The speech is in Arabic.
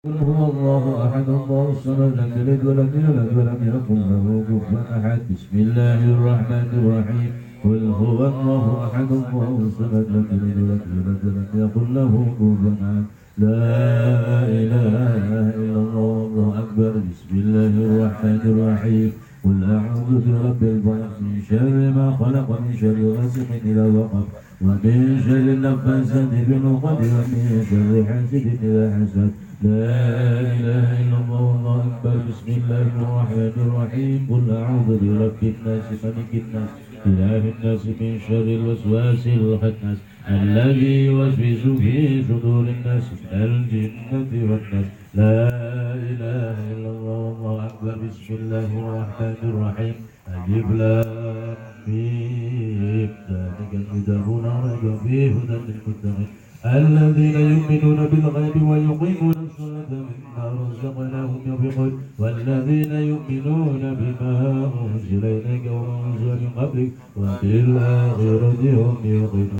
قل هو الله أحد الله الصمد لم يلد ولم يولد ولم يكن له كفوا أحد. بسم الله الرحمن الرحيم. قل هو الله أحد الله الصمد لم يلد ولم يولد ولم يكن له كفوا أحد. لا إله إلا الله والله أكبر. بسم الله الرحمن الرحيم. قل أعوذ برب الفلق من شر ما خلق من شر غاسق إذا وقب ومن شر النفاثات في العقد ومن شر حاسد إذا حسد. لا إله إلا الله والله أكبر. بسم الله الرحمن الرحيم. قل أعوذ برب الناس ملك الناس إله الناس من شر الوسواس الخناس الذي يوسوس في صدور الناس من الجنة والناس. لا إله إلا الله والله أكبر. بسم الله الرحمن الرحيم. ألف لام ميم ذلك الكتاب لا ريب فيه هدى للمتقين الذين يؤمنون بالغيب ويقيمون الصلاة مما رزقناهم ينفقون والذين يؤمنون بما أنزل إليك وما أنزل من قبلك وبالآخرة هم يوقنون.